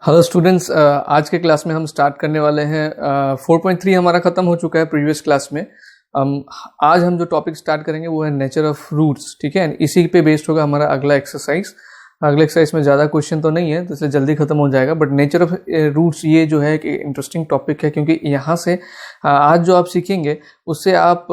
Hello students, आज के class में हम स्टार्ट करने वाले हैं 4.3 हमारा ख़त्म हो चुका है प्रीवियस क्लास में। आज हम जो टॉपिक स्टार्ट करेंगे वो है नेचर ऑफ रूट्स। ठीक है, इसी पे बेस्ड होगा हमारा अगला एक्सरसाइज। अगले एक्सरसाइज में ज़्यादा क्वेश्चन तो नहीं है तो इसलिए जल्दी खत्म हो जाएगा, बट नेचर ऑफ रूट्स ये जो है कि इंटरेस्टिंग टॉपिक है, क्योंकि यहाँ से आज जो आप सीखेंगे उससे आप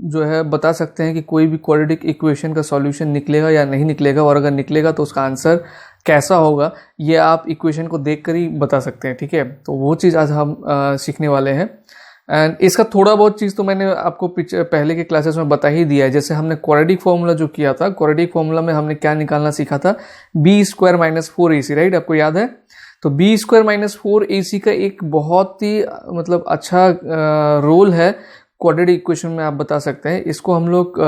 जो है बता सकते हैं कि कोई भी क्वाड्रेटिक इक्वेशन का सॉल्यूशन निकलेगा या नहीं निकलेगा, और अगर निकलेगा तो उसका आंसर कैसा होगा ये आप इक्वेशन को देखकर ही बता सकते हैं। ठीक है, तो वो चीज़ आज हम सीखने वाले हैं। एंड इसका थोड़ा बहुत चीज़ तो मैंने आपको पहले के क्लासेस में बता ही दिया है। जैसे हमने क्वाड्रेटिक फॉर्मूला जो किया था, क्वाड्रेटिक फॉर्मूला में हमने क्या निकालना सीखा था, B square minus 4ac, right, आपको याद है। तो बी स्क्वायर माइनस 4ac का एक बहुत ही मतलब अच्छा रोल है क्वाड्रेटिक इक्वेशन में, आप बता सकते हैं। इसको हम लोग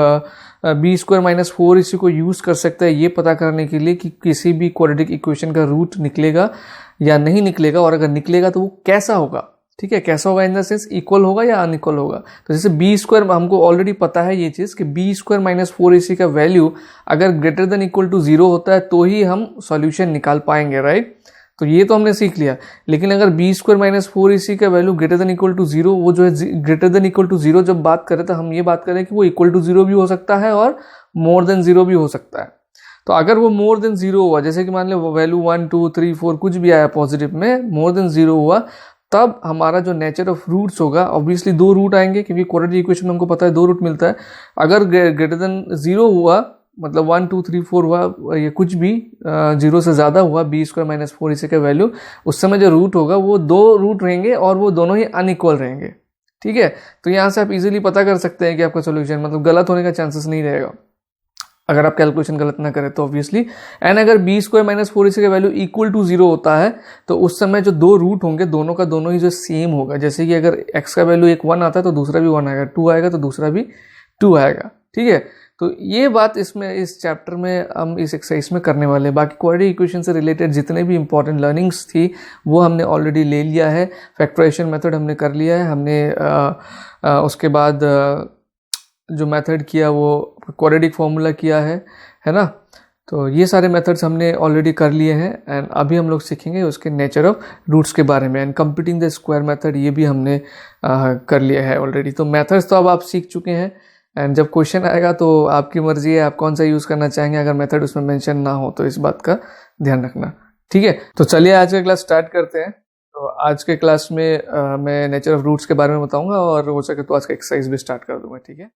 बी स्क्वायर माइनस 4ac को यूज़ कर सकते हैं ये पता करने के लिए कि किसी भी क्वाड्रेटिक इक्वेशन का रूट निकलेगा या नहीं निकलेगा, और अगर निकलेगा तो वो कैसा होगा। ठीक है, कैसा होगा इन द सेंस इक्वल होगा या अनइक्वल होगा। तो जैसे बी स्क्वायर, हमको ऑलरेडी पता है ये चीज़ कि बी स्क्वायर माइनस 4ac का वैल्यू अगर ग्रेटर देन इक्वल टू 0 होता है तो ही हम सॉल्यूशन निकाल पाएंगे, राइट। तो ये तो हमने सीख लिया। लेकिन अगर बी स्क्वायर माइनस 4ac का value greater than equal to 0, वो जो है ग्रेटर देन इक्वल टू 0 जब बात करें तो हम ये बात करें कि वो इक्वल टू 0 भी हो सकता है और मोर देन 0 भी हो सकता है। तो अगर वो मोर देन 0 हुआ, जैसे कि मान लो वैल्यू 1 2 3 4 कुछ भी आया पॉजिटिव में, मोर देन 0 हुआ, तब हमारा जो नेचर ऑफ रूट्स होगा, ऑब्वियसली दो रूट आएंगे क्योंकि क्वाड्रेटिक इक्वेशन में हमको पता है दो रूट मिलता है। अगर ग्रेटर देन 0 हुआ, मतलब 1 2 3 4 हुआ, ये कुछ भी 0 से ज़्यादा हुआ बी स्क्वायर माइनस 4ac का वैल्यू, उस समय जो रूट होगा वो दो रूट रहेंगे और वो दोनों ही अनइक्वल रहेंगे। ठीक है, तो यहाँ से आप इजीली पता कर सकते हैं कि आपका सोल्यूशन मतलब गलत होने का चांसेस नहीं रहेगा अगर आप कैलकुलेशन गलत ना करें तो ऑब्वियसली। एंड अगर बी स्क्वायर माइनस 4ac का वैल्यू इक्वल टू 0 होता है तो उस समय जो दो रूट होंगे दोनों का दोनों ही जो सेम होगा। जैसे कि अगर x का वैल्यू एक 1 आता है तो दूसरा भी 1 आएगा, 2 आएगा तो दूसरा भी 2 आएगा। ठीक है, तो ये बात इसमें इस चैप्टर में हम इस एक्सरसाइज में करने वाले हैं। बाकी क्वाड्रेटिक इक्वेशन से रिलेटेड जितने भी इंपॉर्टेंट लर्निंग्स थी वो हमने ऑलरेडी ले लिया है। फैक्टराइजेशन मेथड हमने कर लिया है, हमने उसके बाद जो मेथड किया वो क्वाड्रेटिक फॉर्मूला किया है ना। तो ये सारे मेथड्स हमने ऑलरेडी कर लिए हैं एंड अभी हम लोग सीखेंगे उसके नेचर ऑफ रूट्स के बारे में। And computing the square method ये भी हमने कर लिया है ऑलरेडी। तो मेथड्स तो अब आप सीख चुके हैं एंड जब क्वेश्चन आएगा तो आपकी मर्जी है आप कौन सा यूज़ करना चाहेंगे। अगर मेथड उसमें मेंशन ना हो तो इस बात का ध्यान रखना। ठीक है, तो चलिए आज का क्लास स्टार्ट करते हैं। तो आज के क्लास में मैं नेचर ऑफ रूट्स के बारे में बताऊंगा और हो सके तो आज का एक्सरसाइज भी स्टार्ट कर दूंगा। ठीक है,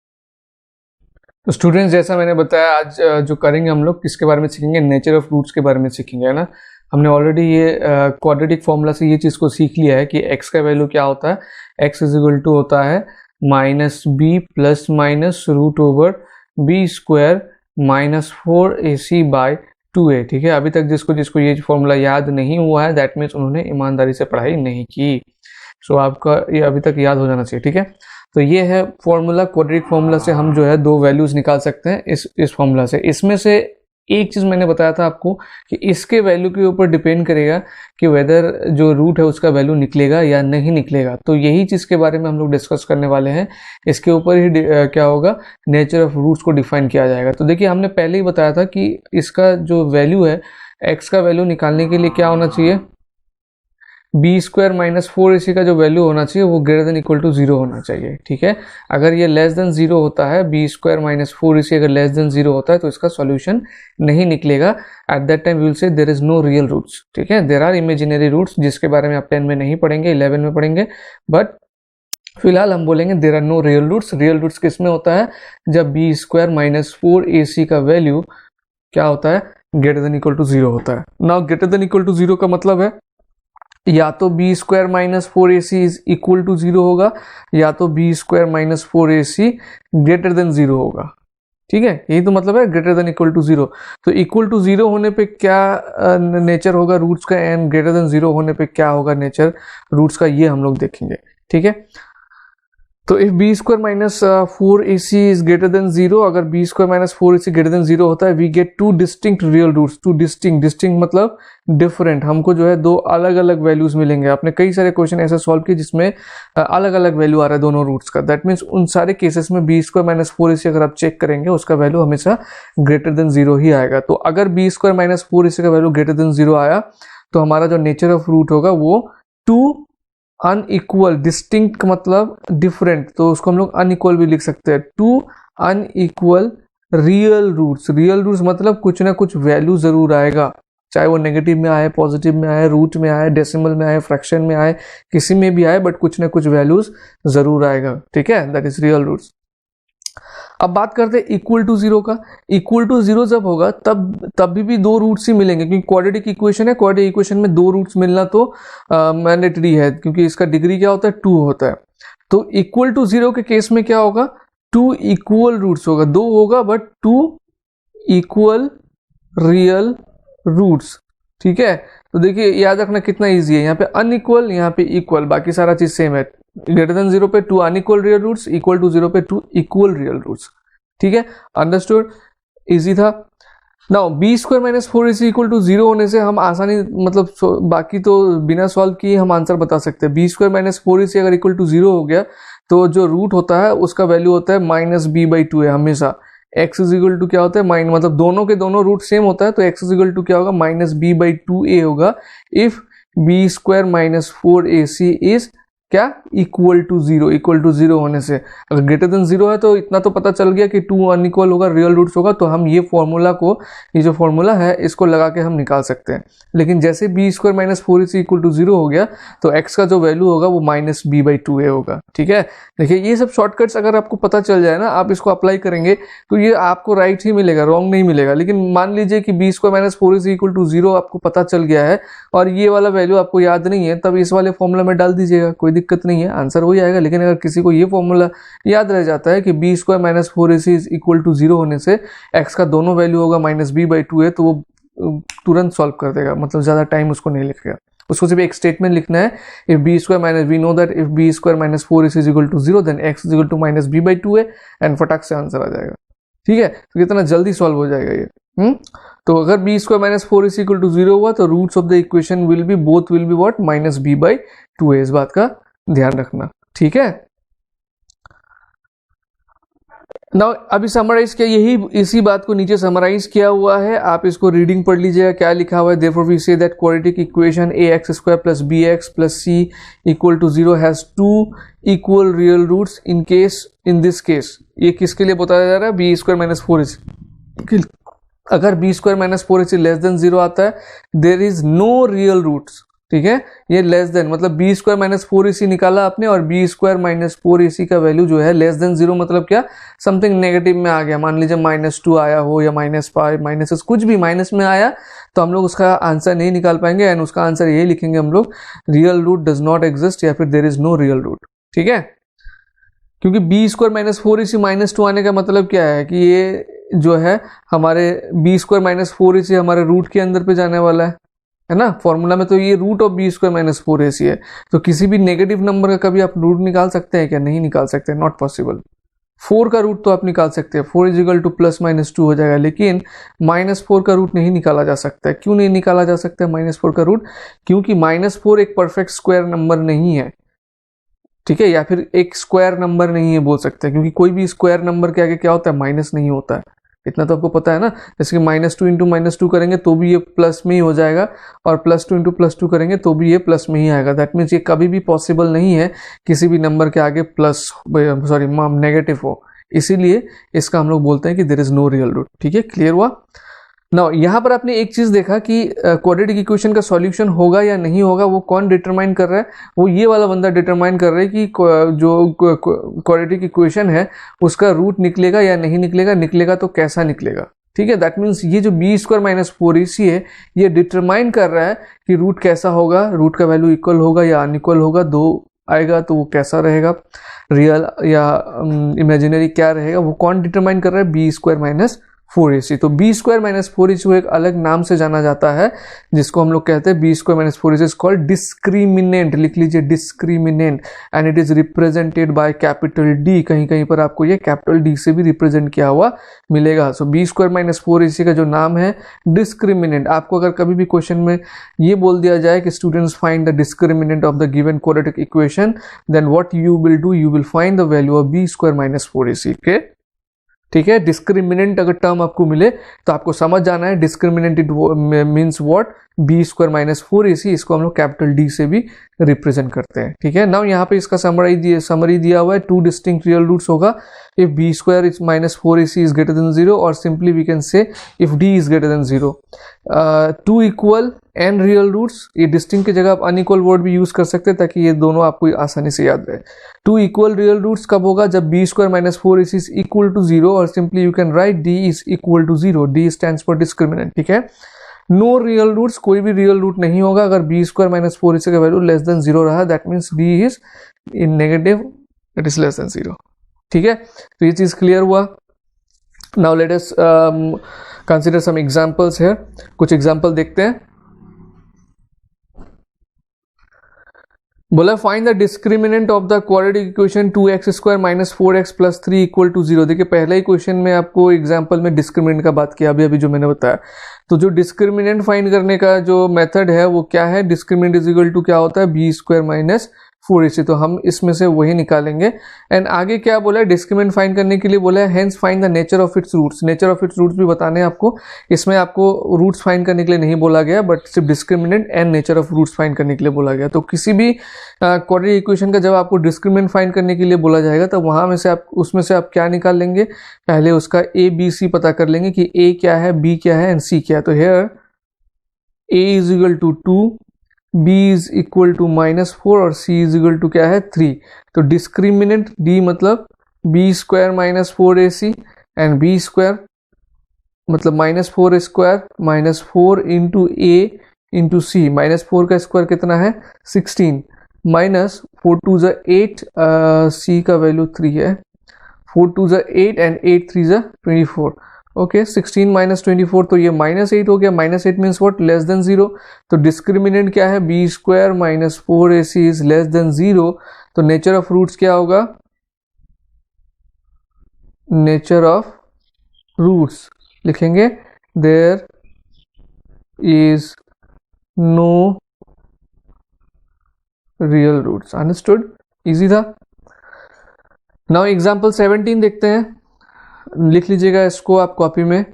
तो स्टूडेंट्स जैसा मैंने बताया आज जो करेंगे हम लोग किसके बारे में सीखेंगे, नेचर ऑफ रूट्स के बारे में सीखेंगे, है ना। हमने ऑलरेडी ये क्वाड्रेटिक फॉर्मूला से ये चीज़ को सीख लिया है कि x का वैल्यू क्या होता है, x इज इक्वल टू होता है minus b plus minus root over b square minus 4ac by 2a। ठीक है, अभी तक जिसको ये फॉर्मूला याद नहीं हुआ है दैट मीन्स उन्होंने ईमानदारी से पढ़ाई नहीं की। सो आपका ये अभी तक याद हो जाना चाहिए। ठीक है, तो ये है फॉर्मूला। क्वाड्रेटिक फॉर्मूला से हम जो है दो वैल्यूज निकाल सकते हैं इस फॉर्मूला से। इसमें से एक चीज़ मैंने बताया था आपको कि इसके वैल्यू के ऊपर डिपेंड करेगा कि वेदर जो रूट है उसका वैल्यू निकलेगा या नहीं निकलेगा। तो यही चीज़ के बारे में हम लोग डिस्कस करने वाले हैं। इसके ऊपर ही क्या होगा, नेचर ऑफ रूट्स को डिफाइन किया जाएगा। तो देखिए हमने पहले ही बताया था कि इसका जो वैल्यू है, एक्स का वैल्यू निकालने के लिए क्या होना चाहिए, बी स्क्वायर माइनस 4ac का जो वैल्यू होना चाहिए वो ग्रेटर देन इक्वल टू 0 होना चाहिए। ठीक है, अगर ये लेस देन 0 होता है, बी स्क्वायर माइनस 4ac अगर लेस देन 0 होता है तो इसका सॉल्यूशन नहीं निकलेगा। At that time we will say there is no real roots. ठीक है, देयर आर इमेजिनरी रूट्स जिसके बारे में आप 10 में नहीं पढ़ेंगे, 11 में पढ़ेंगे, बट फिलहाल हम बोलेंगे there are no real roots. Real roots किस में होता है, जब बी स्क्वायर माइनस 4ac का वैल्यू क्या होता है, ग्रेटर देन इक्वल टू 0 होता है। Now greater than equal to 0 का मतलब है या तो b square minus 4ac is equal to 0 होगा या तो b square minus 4ac greater than 0 होगा। ठीक है, यही तो मतलब है ग्रेटर देन इक्वल टू 0। तो इक्वल टू 0 होने पे क्या नेचर होगा रूट्स का एंड ग्रेटर देन 0 होने पे क्या होगा नेचर रूट्स का, ये हम लोग देखेंगे। ठीक है, तो if B square minus 4ac is greater than 0, अगर b square minus 4ac greater than 0 होता है, we get two distinct real roots. Two distinct मतलब डिफरेंट, हमको जो है दो अलग अलग वैल्यूज मिलेंगे। आपने कई सारे क्वेश्चन ऐसे सॉल्व किए जिसमें अलग अलग वैल्यू आ रहा है दोनों रूट्स का। दैट मीन्स उन सारे केसेस में बी स्क्वायर माइनस 4ac अगर आप चेक करेंगे उसका वैल्यू हमेशा ग्रेटर देन 0 ही आएगा। तो अगर बी स्क्वायर माइनस 4ac का वैल्यू ग्रेटर देन 0 आया तो हमारा जो नेचर ऑफ रूट होगा वो टू अनइक्वल, डिस्टिंक्ट मतलब डिफरेंट, तो उसको हम लोग अनइक्वल भी लिख सकते हैं, two unequal real roots. Real roots मतलब कुछ ना कुछ वैल्यू जरूर आएगा, चाहे वो नेगेटिव में आए, पॉजिटिव में आए, रूट में आए, डेसिमल में आए, फ्रैक्शन में आए, किसी में भी आए, बट कुछ ना कुछ वैल्यूज जरूर आएगा, ठीक है, दैट इज रियल रूट्स। अब बात करते हैं इक्वल टू जीरो का। इक्वल टू जीरो जब होगा तब भी दो रूट्स ही मिलेंगे, क्योंकि क्वाड्रेटिक इक्वेशन है, क्वाड्रेटिक इक्वेशन में दो रूट्स मिलना तो मैंडेटरी है, क्योंकि इसका डिग्री क्या होता है, 2 होता है। तो इक्वल टू जीरो के केस में क्या होगा, 2 इक्वल रूट्स होगा, 2 होगा बट 2 इक्वल रियल रूट्स, ठीक है। तो देखिए याद रखना कितना इजी है, यहाँ पे अनइक्वल, यहाँ पे इक्वल, बाकी सारा चीज सेम है। ग्रेटर देन जीरो पे 2 unequal real roots, equal to zero पे 2 इक्वल रियल रूट्स, ठीक है, अंडरस्टूड, इजी था। Now b square minus 4ac equal to zero होने से हम आसानी मतलब बाकी तो बिना सॉल्व किए हम आंसर बता सकते हैं। बी स्क्वायर माइनस 4ac अगर इक्वल टू जीरो हो गया तो जो रूट होता है उसका वैल्यू होता है -b/2 है हमेशा। x इज इक्वल टू क्या होता है माइन, मतलब दोनों के दोनों रूट सेम होता है, तो x इज इक्वल टू क्या होगा -b/2a होगा if B square minus 4ac is क्या equal to zero. Equal to zero होने से अगर ग्रेटर देन जीरो है तो इतना तो पता चल गया कि 2 अनइक्वल होगा, रियल रूट्स होगा, तो हम ये फॉर्मूला को, ये जो फॉर्मूला है इसको लगा के हम निकाल सकते हैं। लेकिन जैसे b square minus 4ac equal to zero हो गया तो x का जो वैल्यू होगा वो -b/2a होगा, ठीक है। देखिए ये सब शॉर्टकट्स अगर आपको पता चल जाए ना, आप इसको अप्लाई करेंगे तो ये आपको राइट ही मिलेगा, रॉन्ग नहीं मिलेगा। लेकिन मान लीजिए कि b square minus 4ac equal to zero आपको पता चल गया है और ये वाला वैल्यू आपको याद नहीं है, तब इस वाले फॉर्मूला में डाल दीजिएगा, कोई दिक्कत नहीं है, आंसर वही आएगा। लेकिन अगर किसी को ये फॉर्मूला याद रह जाता है कि b square minus 4ac is equal to zero होने से x का दोनों वैल्यू होगा -b/2a, तो वो तुरंत सॉल्व कर देगा, मतलब ज्यादा टाइम उसको नहीं लिखेगा, उसको सिर्फ एक स्टेटमेंट लिखना है, if B square minus, we know that if B square minus 4ac is equal to zero then x is equal to -b/2a and फटाक से आंसर आ जाएगा, ठीक है। तो कितना जल्दी सॉल्व हो जाएगा ये। तो अगर b square minus 4ac equal to zero हुआ तो roots of the equation will be both will be what -b/2a, इस बात का ध्यान रखना, ठीक है। नाउ अभी समराइज किया, इसी बात को नीचे समराइज किया हुआ है, आप इसको रीडिंग पढ़ लीजिएगा क्या लिखा हुआ है। Therefore we say that quadratic equation ax² + bx + c equal to 0 has 2 equal real roots in this case. ये किसके लिए बताया जा रहा है, बी स्क्वायर माइनस 4ac। अगर b square minus 4ac less than 0 आता है there is no real roots, ठीक है। ये लेस देन मतलब बी स्क्वायर माइनस 4ac निकाला आपने और बी स्क्वायर माइनस 4ac का वैल्यू जो है लेस देन 0 मतलब क्या, समथिंग नेगेटिव में आ गया, मान लीजिए -2 आया हो या -5 -6 कुछ भी माइनस में आया, तो हम लोग उसका आंसर नहीं निकाल पाएंगे एंड उसका आंसर यही लिखेंगे हम लोग, real root does not exist या फिर there is no real root, ठीक है। क्योंकि बी स्क्वायर माइनस 4ac -2 आने का मतलब क्या है कि ये जो है हमारे बी स्क्वायर माइनस 4ac हमारे रूट के अंदर पे जाने वाला है ना, फॉर्मूला में तो ये root of b square minus 4ac है, तो किसी भी नेगेटिव नंबर का कभी आप रूट निकाल सकते हैं क्या, नहीं निकाल सकते, नॉट पॉसिबल। 4 का रूट तो आप निकाल सकते हैं, 4 इज इक्वल टू +-2 हो जाएगा, लेकिन -4 का रूट नहीं निकाला जा सकता है। क्यों नहीं निकाला जा सकता है -4 का रूट, क्योंकि -4 एक परफेक्ट स्क्वायर नंबर नहीं है, ठीक है, या फिर एक स्क्वायर नंबर नहीं है बोल सकते हैं, क्योंकि कोई भी स्क्वायर नंबर के आगे क्या होता है, माइनस नहीं होता है, इतना तो आपको पता है ना। जैसे कि -2 इंटू -2 करेंगे तो भी ये प्लस में ही हो जाएगा और +2 इंटू +2 करेंगे तो भी ये प्लस में ही आएगा। दैट मीन्स ये कभी भी पॉसिबल नहीं है किसी भी नंबर के आगे नेगेटिव हो, इसीलिए इसका हम लोग बोलते हैं कि there is no real root, ठीक है, क्लियर हुआ। नाउ यहाँ पर आपने एक चीज देखा कि क्वाड्रेटिक इक्वेशन का सॉल्यूशन होगा या नहीं होगा, वो कौन डिटरमाइन कर रहा है, वो ये वाला बंदा डिटरमाइन कर रहा है कि जो क्वाड्रेटिक इक्वेशन है उसका रूट निकलेगा या नहीं निकलेगा, निकलेगा तो कैसा निकलेगा, ठीक है। दैट मीन्स ये जो बी स्क्वायर माइनस 4ac है ये डिटरमाइन कर रहा है कि रूट कैसा होगा, रूट का वैल्यू इक्वल होगा या अनइक्वल होगा, 2 आएगा तो वो कैसा रहेगा, रियल या इमेजिनरी क्या रहेगा, वो कौन डिटरमाइन कर रहा है, बी स्क्वायर माइनस 4ac। तो बी स्क्वायर माइनस 4ac एक अलग नाम से जाना जाता है जिसको हम लोग कहते हैं b square minus 4ac is called discriminant, लिख लीजिए discriminant, and it is represented by capital D. कहीं कहीं पर आपको ये कैपिटल डी से भी रिप्रेजेंट किया हुआ मिलेगा। सो बी स्क्वायर माइनस 4ac का जो नाम है डिस्क्रिमिनेंट, आपको अगर कभी भी क्वेश्चन में ये बोल दिया जाए कि students find the discriminant of the given quadratic equation, then what you will do, you will find the value of b square minus 4ac, okay. ठीक है। डिस्क्रिमिनेंट अगर टर्म आपको मिले तो आपको समझ जाना है discriminant it means what, b square minus 4ac, इसको हम लोग कैपिटल डी से भी रिप्रेजेंट करते हैं, ठीक है। नाउ यहाँ पे इसका समरी दिया हुआ है, 2 डिस्टिंक्ट रियल रूट्स होगा if B square is minus 4ac is greater than 0, और simply we can say if D is greater than 0। 2 equal and real roots, ये डिस्टिंक्ट की जगह आप अनइक्वल वर्ड भी यूज कर सकते हैं ताकि ये दोनों आपको आसानी से याद रहे। 2 इक्वल रियल रूट्स कब होगा, जब b square minus 4ac is equal to 0, और simply you can write D is equal to 0, D stands for discriminant, ठीक है। नो रियल रूट्स, कोई भी रियल रूट नहीं होगा अगर बी स्क्वायर माइनस 4ac का वैल्यू लेस देन 0 रहा, that means D is in negative, it is less than 0, ठीक है। तो ये चीज क्लियर हुआ। Now let us consider some examples here, कुछ एग्जांपल देखते हैं। बोला find the discriminant of the quadratic equation 2x square minus 4x plus 3 equal to 0। देखिए पहले ही क्वेश्चन में आपको एग्जांपल में डिस्क्रिमिनेंट का बात किया, अभी जो मैंने बताया। तो जो डिस्क्रिमिनेंट फाइंड करने का जो मेथड है वो क्या है, डिस्क्रिमिनेंट इज इक्वल टू क्या होता है, बी स्क्वायर माइनस 4ac, तो हम इसमें से वही निकालेंगे। एंड आगे क्या बोला है, डिस्क्रिमिनेंट फाइंड करने के लिए बोला है hence find the nature of its roots. Nature of its roots भी बताने हैं आपको, इसमें आपको रूट्स फाइंड करने के लिए नहीं बोला गया, बट सिर्फ discriminant and nature of roots find करने के लिए बोला गया। तो किसी भी क्वाड्रेटिक इक्वेशन का जब आपको डिस्क्रिमिनेंट फाइंड करने के लिए बोला जाएगा तो वहां में से आप उसमें से आप क्या निकाल लेंगे, पहले उसका ए बी सी पता कर लेंगे कि ए क्या है, बी क्या है एंड सी क्या है। तो here a is equal to 2, b is equal to minus 4 और c इज इक्वल टू क्या है 3। तो डिस्क्रिमिनेंट d मतलब b square minus 4ac and b square मतलब minus 4 square minus 4 into a into C. Minus 4 का square कितना है 16, minus 4 to ज़ा 8, c का वैल्यू 3 है, 4 टू ज़ा 8 एंड 8 3 ज़ा 24। ओके 16 माइनस 24, तो ये माइनस 8 हो गया। Minus 8 means what, less than 0। तो डिस्क्रिमिनेंट क्या है, B square minus 4ac is less than 0। तो नेचर ऑफ रूट्स क्या होगा, नेचर ऑफ रूट्स लिखेंगे there is no real roots. Understood, easy था। नाउ एग्जांपल 17 देखते हैं, लिख लीजिएगा इसको आप कॉपी में।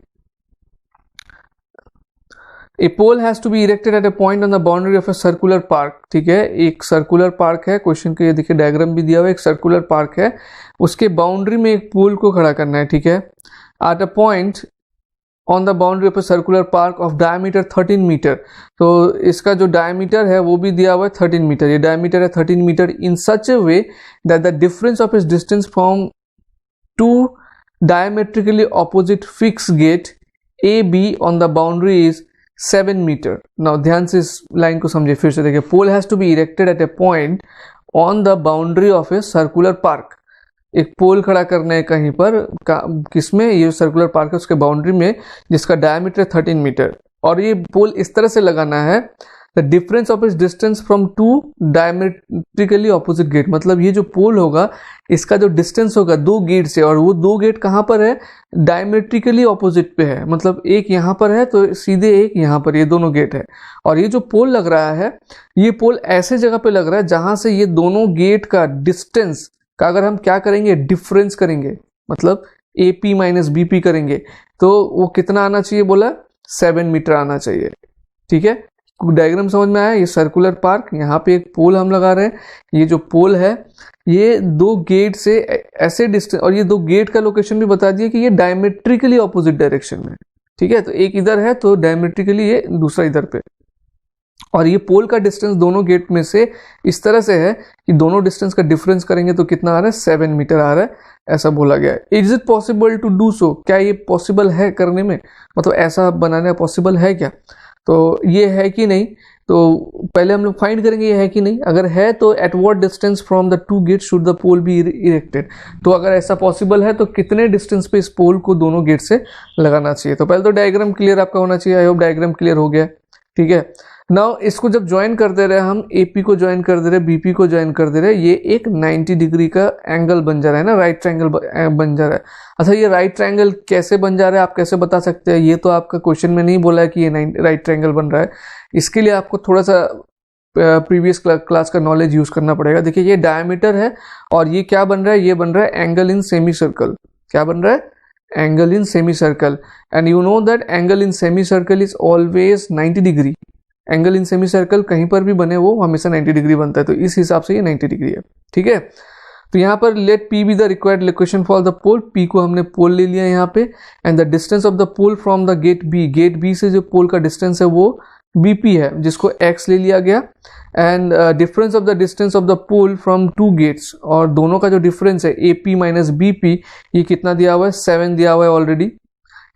A pole has to be erected at a point on the boundary of a circular park, ठीक है। एक सर्कुलर पार्क है, क्वेश्चन के ये देखिए डायग्राम भी दिया हुआ है, एक सर्कुलर पार्क है, उसके बाउंड्री में एक पोल को खड़ा करना है, ठीक है। At a point on the boundary of a circular park of diameter 13 metre. तो इसका जो डायमीटर है वो भी दिया हुआ है 13 मीटर, ये डायमीटर है 13 metre in such a way that the difference of its distance from two diametrically opposite fixed gate AB on the boundary is 7 meter. Now ध्यान से इस लाइन को समझिए, फिर से देखिए। Pole has to be erected at a point on the boundary of a circular park. एक pole खड़ा करना है कहीं पर, किसमें, ये सर्कुलर पार्क है उसके बाउंड्री में, जिसका डायमीटर 13 मीटर, और ये पोल इस तरह से लगाना है the difference of its distance from two diametrically opposite gate. मतलब ये जो पोल होगा इसका जो डिस्टेंस होगा 2 गेट से, और वो 2 गेट कहाँ पर है, डायमेट्रिकली ऑपोजिट पे है। मतलब एक यहाँ पर है तो सीधे एक यहाँ पर, ये दोनों गेट है। और ये जो पोल लग रहा है, ये पोल ऐसे जगह पे लग रहा है जहां से ये दोनों गेट का डिस्टेंस का अगर हम क्या करेंगे, डिफरेंस करेंगे, मतलब AP माइनस BP करेंगे, तो वो कितना आना चाहिए, बोला 7 मीटर आना चाहिए, ठीक है। डायग्राम समझ में आया। ये सर्कुलर पार्क, यहाँ पे एक पोल हम लगा रहे हैं, ये जो पोल है ये 2 गेट से ऐसे डिस्टेंस, और ये 2 गेट का लोकेशन भी बता दिया कि ये डायमेट्रिकली ऑपोजिट डायरेक्शन में, ठीक है। तो एक इधर है तो डायमेट्रिकली ये दूसरा इधर पे, और ये पोल का डिस्टेंस दोनों गेट में से इस तरह से है कि दोनों डिस्टेंस का डिफरेंस करेंगे तो कितना आ रहा है, 7 मीटर आ रहा है, ऐसा बोला गया है। Is it possible to do so, क्या ये पॉसिबल है करने में, मतलब ऐसा बनाना पॉसिबल है क्या, तो ये है कि नहीं। तो पहले हम लोग फाइंड करेंगे ये है कि नहीं। अगर है तो at what distance from the 2 gate should the pole be erected. तो अगर ऐसा पॉसिबल है तो कितने डिस्टेंस पे इस पोल को दोनों गेट से लगाना चाहिए। तो पहले तो डायग्राम क्लियर आपका होना चाहिए। आई होप डायग्राम क्लियर हो गया, ठीक है। नाउ इसको जब ज्वाइन कर दे रहे हैं हम, AP को ज्वाइन कर दे रहे हैं, BP को ज्वाइन कर दे रहे हैं, ये एक 90 डिग्री का एंगल बन जा रहा है ना, राइट ट्रायंगल बन जा रहा है। अच्छा, ये राइट ट्रायंगल कैसे बन जा रहा है, आप कैसे बता सकते हैं, ये तो आपका क्वेश्चन में नहीं बोला है कि ये राइट ट्रायंगल बन रहा है। इसके लिए आपको थोड़ा सा प्रीवियस क्लास का नॉलेज यूज करना पड़ेगा। देखिए ये डायमीटर है और ये क्या बन रहा है, ये बन रहा है एंगल इन सेमी सर्कल। क्या बन रहा है, angle in semicircle, and you know that angle in semicircle is always 90 degree. Angle in semicircle कहीं पर भी बने वो हमेशा 90 डिग्री बनता है, तो इस हिसाब से ये 90 डिग्री है, ठीक है। तो यहाँ पर let P be the required location for the pole, P को हमने पोल ले लिया यहाँ पे, and the distance of the pole from the gate B से जो पोल का डिस्टेंस है वो BP है, जिसको X ले लिया गया, and difference of the distance of the pole from two gates, और दोनों का जो डिफरेंस है AP माइनस BP, ये कितना दिया हुआ है, 7 दिया हुआ है ऑलरेडी,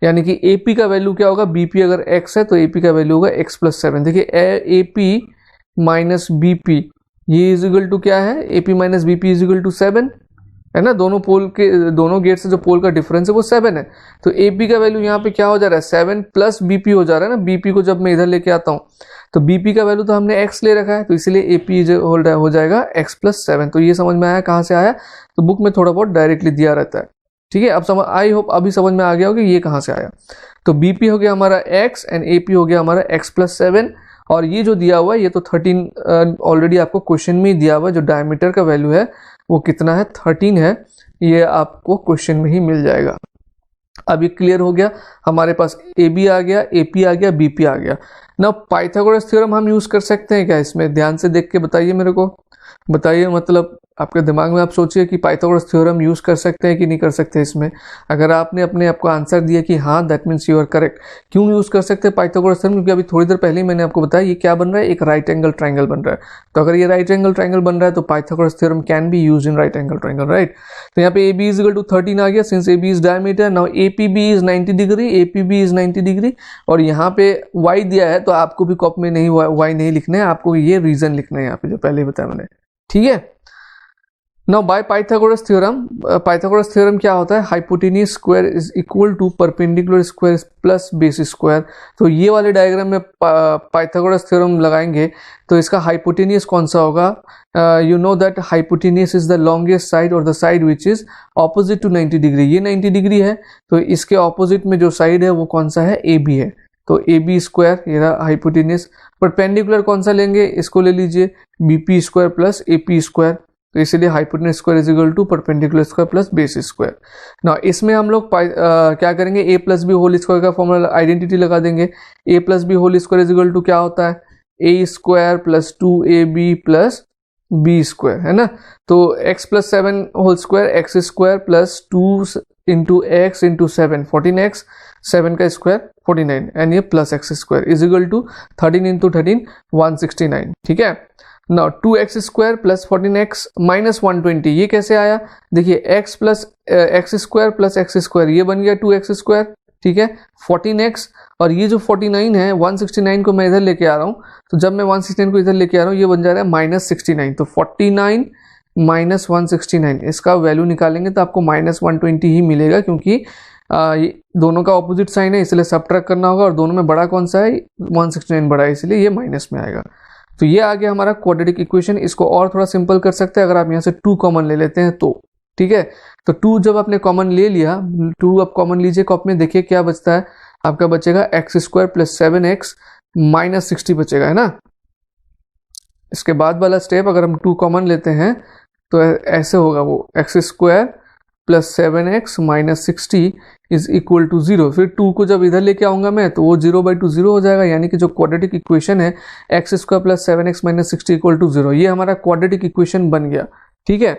यानी कि AP का वैल्यू क्या होगा, BP अगर X है तो AP का वैल्यू होगा X प्लस 7। देखिए AP माइनस BP ये इज इक्वल टू क्या है, AP minus BP is equal to 7 है ना, दोनों पोल के दोनों गेट से जो पोल का डिफरेंस है वो 7 है, तो AP का वैल्यू यहाँ पे क्या हो जा रहा है, 7 प्लस BP हो जा रहा है ना। BP को जब मैं इधर लेके आता हूँ तो BP का वैल्यू तो हमने X ले रखा है, तो इसीलिए AP हो जाएगा X प्लस 7। तो ये समझ में आया कहाँ से आया, तो बुक में थोड़ा बहुत डायरेक्टली दिया रहता है, ठीक है। अब समझ, आई होप अभी समझ में आ गया होगा ये कहाँ से आया। तो BP हो गया हमारा X एंड AP हो गया हमारा X प्लस 7, और ये जो दिया हुआ है ये तो 13 ऑलरेडी आपको क्वेश्चन में ही दिया हुआ है, जो डायमीटर का वैल्यू है वो कितना है, 13 है, ये आपको क्वेश्चन में ही मिल जाएगा। अब ये क्लियर हो गया, हमारे पास AB आ गया, AP आ गया, BP आ गया। ना पाइथागोरस थ्योरम हम यूज कर सकते हैं क्या इसमें, ध्यान से देख के बताइए मेरे को, बताइए, मतलब आपके दिमाग में आप सोचिए कि पाइथागोरस थ्योरम यूज कर सकते हैं कि नहीं कर सकते इसमें। अगर आपने अपने आप को आंसर दिया कि हाँ, that means you are correct. क्यों यूज कर सकते हैं पाइथागोरस थ्योरम, क्योंकि अभी थोड़ी देर पहले ही मैंने आपको बताया ये क्या बन रहा है, एक राइट एंगल ट्रायंगल बन रहा है। तो अगर ये राइट एंगल ट्रायंगल बन रहा है तो Pythagoras theorem can be use in right angle triangle, right. तो यहाँ पे AB इज इक्वल टू 13 आ गया, since AB is diameter, now APB is 90 degree, APB is 90 degree, और यहाँ पे Y दिया है तो आपको भी कॉपी में नहीं Y नहीं लिखना है, आपको ये रीजन लिखना है यहाँ पे जो पहले बताया मैंने, ठीक है। नाउ बाय पाइथागोरस थ्योरम क्या होता है, hypotenuse square is equal to perpendicular square plus base square. तो ये वाले डायग्राम में पाइथागोरस थ्योरम लगाएंगे तो इसका हाइपोटेन्यूज कौन सा होगा, you know that hypotenuse is the longest side और the side which is opposite to 90 degree. ये 90 डिग्री है तो इसके ऑपोजिट में जो साइड है वो कौन सा है, AB है, तो AB स्क्वायर, ये रहा हाइपोटेन्यूज। परपेंडिकुलर कौन सा लेंगे, इसको ले लीजिए BP square plus AP square, तो इसीलिए hypotenuse square is equal to perpendicular square plus base square. ना इसमें हम लोग क्या करेंगे, A plus b whole square का फॉर्मूला आइडेंटिटी लगा देंगे। A plus b whole square is equal to क्या होता है, A square plus 2AB plus B square, है ना। तो x plus 7 whole square, x square plus 2 into x into 7, 14x, 7 का स्क्वायर 49, एंड ये plus x square is equal to 13 into 13 169, ठीक है। Now 2x square plus 14x minus 120, ये कैसे आया, देखिए x plus x square plus x square, ये बन गया 2x स्क्वायर, ठीक है, 14x, और ये जो 49 है 169 को मैं इधर लेके आ रहा हूँ, तो जब मैं 169 को इधर लेके आ रहा हूँ ये बन जा रहा है माइनस 69, तो 49 माइनस 169, इसका वैल्यू निकालेंगे तो आपको माइनस 120 ही मिलेगा, क्योंकि ये दोनों का ऑपोजिट साइन है इसलिए सब्ट्रैक्ट करना होगा, और दोनों में बड़ा कौन सा है, 169 बड़ा है, इसलिए ये माइनस में आएगा। तो ये आ गया हमारा क्वाड्रेटिक इक्वेशन। इसको और थोड़ा सिंपल कर सकते हैं अगर आप यहाँ से 2 कॉमन ले लेते हैं तो, ठीक है। तो 2 जब आपने कॉमन ले लिया, 2 आप कॉमन लीजिए कॉपी में, देखिए क्या बचता है, आपका बचेगा x square plus 7x minus 60 बचेगा, है ना। इसके बाद वाला स्टेप अगर हम 2 कॉमन लेते हैं तो ऐसे होगा, वो x square plus 7x minus 60 is equal to 0। फिर 2 को जब इधर लेके आऊंगा मैं तो वो 0/2 0 हो जाएगा, यानी कि जो क्वाड्रेटिक इक्वेशन है x square plus 7x minus 60 equal to 0, ये हमारा क्वाड्रेटिक इक्वेशन बन गया, ठीक है।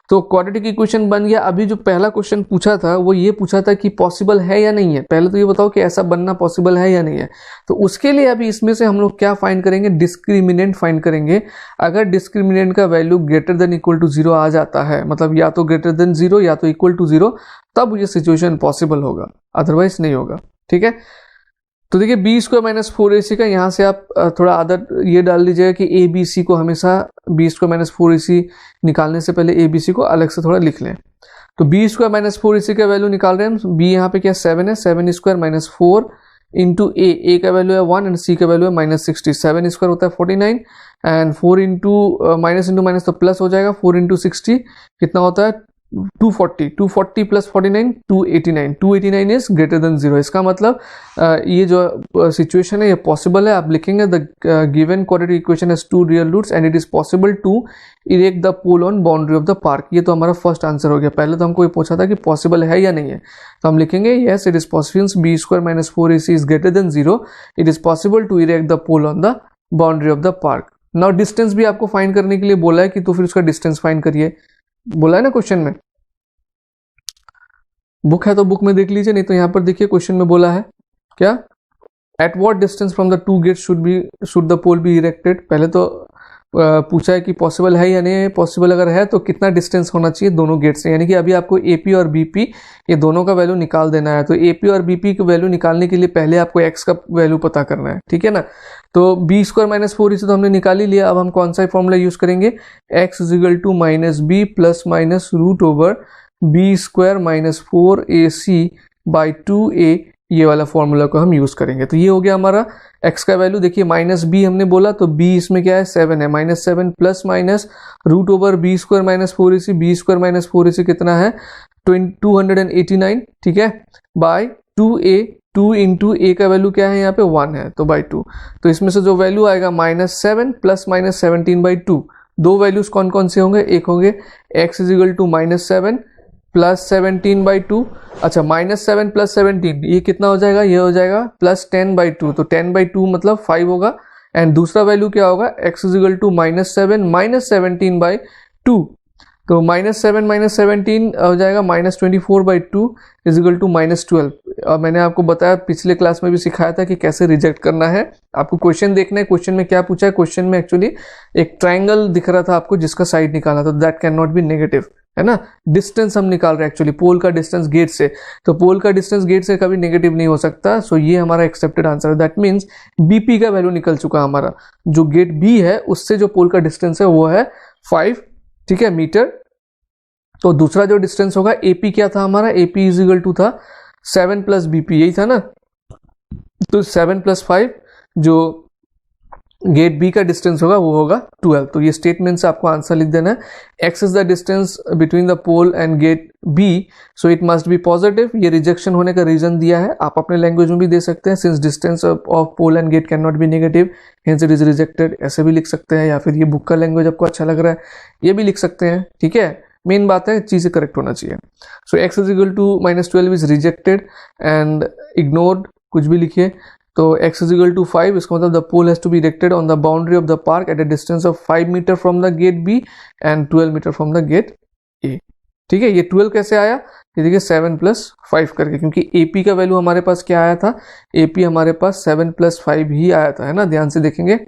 तो क्वाड्रेटिक इक्वेशन बन गया। अभी जो पहला क्वेश्चन पूछा था वो ये पूछा था कि पॉसिबल है या नहीं है, पहले तो ये बताओ कि ऐसा बनना पॉसिबल है या नहीं है। तो उसके लिए अभी इसमें से हम लोग क्या फाइंड करेंगे, डिस्क्रिमिनेंट फाइंड करेंगे। अगर डिस्क्रिमिनेंट का value greater than equal to 0 आ जाता है, मतलब या तो ग्रेटर देन 0 या तो इक्वल टू 0, तब ये सिचुएशन पॉसिबल होगा, अदरवाइज नहीं होगा, ठीक है। तो देखिए b स्क्वायर माइनस 4ac का यहाँ से आप थोड़ा आदत ये डाल लीजिएगा कि ABC को हमेशा b स्क्वायर माइनस 4ac निकालने से पहले ABC को अलग से थोड़ा लिख लें। तो b स्क्वायर माइनस 4ac का वैल्यू निकाल रहे हैं हम, b यहाँ पे क्या 7 है, 7 स्क्वायर माइनस 4 इंटू a का वैल्यू है 1 एंड c का वैल्यू है माइनस 60, 7 स्क्वायर होता है 49 एंड 4 इंटू माइनस तो प्लस हो जाएगा, 4 इंटू 60 कितना होता है 240 प्लस 49 289 इज ग्रेटर देन 0। इसका मतलब ये जो सिचुएशन है ये पॉसिबल है। आप लिखेंगे the given quadratic equation has two real roots and it is possible to erect the pole on boundary of the park. ये तो हमारा फर्स्ट आंसर हो गया। पहले तो हमको ये पूछा था कि पॉसिबल है या नहीं है, तो हम लिखेंगे yes it is possible, b square minus 4ac is greater than 0, it is possible to erect the pole on the boundary of the park. Now distance भी आपको फाइंड करने के लिए बोला है कि तो फिर उसका डिस्टेंस फाइंड करिए, बोला है ना क्वेश्चन में। बुक है तो बुक में देख लीजिए, नहीं तो यहाँ पर देखिए क्वेश्चन में बोला है क्या, at what distance from the two gates should the pole be erected. पहले तो पूछा है कि पॉसिबल है या नहीं है। पॉसिबल अगर है तो कितना डिस्टेंस होना चाहिए दोनों गेट से, यानी कि अभी आपको एपी और बीपी ये दोनों का वैल्यू निकाल देना है। तो एपी और बीपी की वैल्यू निकालने के लिए पहले आपको एक्स का वैल्यू पता करना है, ठीक है ना। तो बी स्क्वायर माइनस 4 इसे तो हमने निकाल ही लिया। अब हम कौन सा फॉर्मूला यूज करेंगे, x is equal to minus b plus minus root over b square minus 4ac by 2a, ये वाला फॉर्मूला को हम यूज करेंगे। तो ये हो गया हमारा x का वैल्यू। देखिए माइनस बी हमने बोला तो b इसमें क्या है 7 है, minus 7 plus minus root over b square minus 4ac, b square minus 4ac कितना है 289, ठीक है, बाई 2a, 2 इंटू ए का वैल्यू क्या है यहाँ पे 1 है तो बाई 2। तो इसमें से जो वैल्यू आएगा माइनस 7 प्लस माइनस 17 बाई 2। दो वैल्यूज कौन कौन से होंगे, एक होंगे x is equal to minus 7 plus 17 by 2। अच्छा माइनस 7 प्लस 17 ये कितना हो जाएगा, ये हो जाएगा प्लस 10 बाई 2। तो 10 बाई 2 मतलब 5 होगा। एंड दूसरा वैल्यू क्या होगा, x is equal to minus 7 minus 17 by 2। तो माइनस 7 माइनस 17 हो जाएगा minus 24 by 2 is equal to minus 12। और मैंने आपको बताया पिछले क्लास में भी सिखाया था कि कैसे रिजेक्ट करना है। आपको क्वेश्चन देखना है, क्वेश्चन में क्या पूछा है। क्वेश्चन में एक्चुअली एक ट्राइंगल दिख रहा था आपको जिसका साइड निकालना, तो that can not be negative, है ना। डिस्टेंस हम निकाल रहे हैं एक्चुअली, पोल का डिस्टेंस गेट से, तो पोल का डिस्टेंस गेट से कभी नेगेटिव नहीं हो सकता। सो ये हमारा एक्सेप्टेड आंसर है। दैट मीन्स बीपी का वैल्यू निकल चुका हमारा, जो गेट बी है उससे जो पोल का डिस्टेंस है वो है 5, ठीक है, मीटर। तो दूसरा जो डिस्टेंस होगा एपी क्या था हमारा, एपी इज इक्वल टू था 7 प्लस बीपी, यही था ना। तो 7 प्लस 5 जो गेट बी का डिस्टेंस होगा वो होगा 12। तो ये स्टेटमेंट से आपको आंसर लिख देना है। x is the distance between the pole and gate b, so it must be positive. ये रिजेक्शन होने का रीजन दिया है, आप अपने लैंग्वेज में भी दे सकते हैं। Since distance of pole and gate can not be negative hence it is rejected, ऐसे भी लिख सकते हैं। या फिर ये बुक का लैंग्वेज आपको अच्छा लग रहा है ये भी लिख सकते हैं, ठीक है। मेन बात है चीज़ें करेक्ट होना चाहिए। So x is equal to minus 12 is rejected and ignored, कुछ भी लिखिए। तो x इज इक्वल टू 5, इसका मतलब the pole has to be erected on the boundary of the park at a distance of 5 metre from the gate b and 12 metre from the gate a, ठीक है। ये 12 कैसे आया, ये देखिए 7 plus 5 करके, क्योंकि AP का वैल्यू हमारे पास क्या आया था, AP हमारे पास 7 प्लस 5 ही आया था, है ना। ध्यान से देखेंगे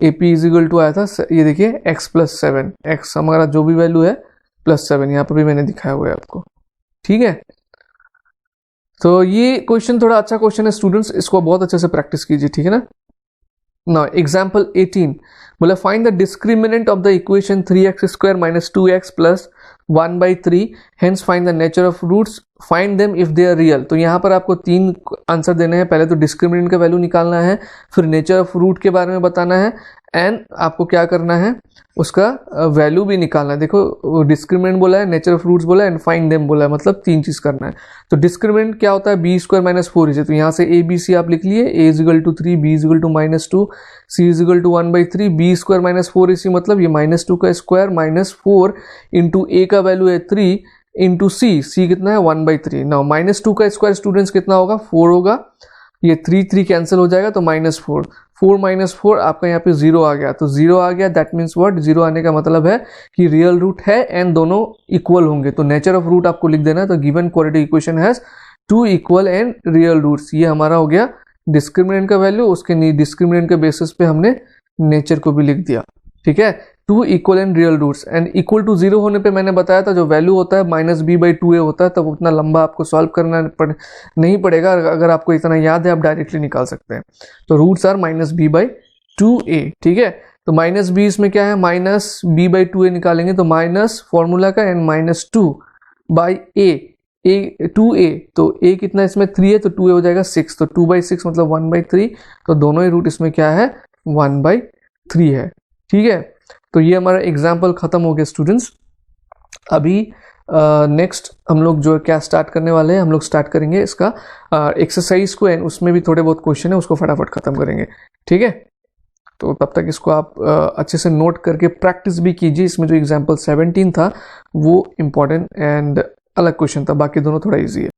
AP इज इक्वल टू आया था, ये देखिए x प्लस 7, x हमारा जो भी वैल्यू है प्लस 7, यहाँ पर भी मैंने दिखाया हुआ है आपको, ठीक है। तो ये क्वेश्चन थोड़ा अच्छा क्वेश्चन है स्टूडेंट्स, इसको बहुत अच्छे से प्रैक्टिस कीजिए, ठीक है ना। नाउ एग्जांपल 18 बोला find the discriminant of the equation 3x square minus 2x plus 1/3, hence find the nature of roots, find them if they are real. तो यहाँ पर आपको 3 आंसर देने हैं। पहले तो डिस्क्रिमिनेंट का वैल्यू निकालना है, फिर नेचर ऑफ रूट के बारे में बताना है, एंड आपको क्या करना है उसका वैल्यू भी निकालना है। देखो डिस्क्रिमिनेंट बोला है, नेचर ऑफ रूट्स बोला है, एंड फाइंड देम बोला है, मतलब 3 चीज करना है। तो डिस्क्रिमिनेंट क्या होता है, बी स्क्वायर माइनस 4ac। तो यहाँ से ए बी सी आप लिख लिए, A is equal to 3, B is equal to minus 2, C is equal to 1/3। B square minus 4ac मतलब ये माइनस 2 का स्क्वायर माइनस 4 इंटू ए का वैल्यू है 3 इंटू सी, सी कितना है 1/3। नाउ माइनस 2 का स्क्वायर स्टूडेंट्स कितना होगा 4 होगा, ये 3 कैंसिल हो जाएगा तो माइनस 4, 4 माइनस 4 आपका यहाँ पे 0 आ गया। तो 0 आ गया, दैट मीन्स व्हाट, 0 आने का मतलब है कि रियल रूट है एंड दोनों इक्वल होंगे। तो नेचर ऑफ रूट आपको लिख देना है। तो given quadratic equation has 2 equal and real roots, ये हमारा हो गया डिस्क्रिमिनेंट का वैल्यू। उसके डिस्क्रिमिनेंट के बेसिस पे हमने नेचर को भी लिख दिया, ठीक है। 2 equal and real roots, and equal to 0 होने पे मैंने बताया था जो वैल्यू होता है माइनस b/2a होता है, तब उतना लंबा आपको सॉल्व करना नहीं पड़ेगा। अगर आपको इतना याद है आप डायरेक्टली निकाल सकते हैं। तो रूट्स आर माइनस b/2a, ठीक है। तो माइनस b इसमें क्या है, माइनस b/2a निकालेंगे तो माइनस फॉर्मूला का एंड माइनस 2/a, 2a, तो a कितना इसमें 3 है तो 2a हो जाएगा 6, तो 2/6 मतलब 1/3। तो दोनों ही रूट इसमें क्या है 1/3 है, ठीक है। तो ये हमारा एग्जाम्पल खत्म हो गया स्टूडेंट्स। अभी नेक्स्ट हम लोग जो क्या स्टार्ट करने वाले हैं, हम लोग स्टार्ट करेंगे इसका एक्सरसाइज को, एंड उसमें भी थोड़े बहुत क्वेश्चन है, उसको फटाफट खत्म करेंगे, ठीक है। तो तब तक इसको आप अच्छे से नोट करके प्रैक्टिस भी कीजिए। इसमें जो एग्जाम्पल 17 था वो इम्पोर्टेंट एंड अलग क्वेश्चन था, बाकी दोनों थोड़ा ईजी है।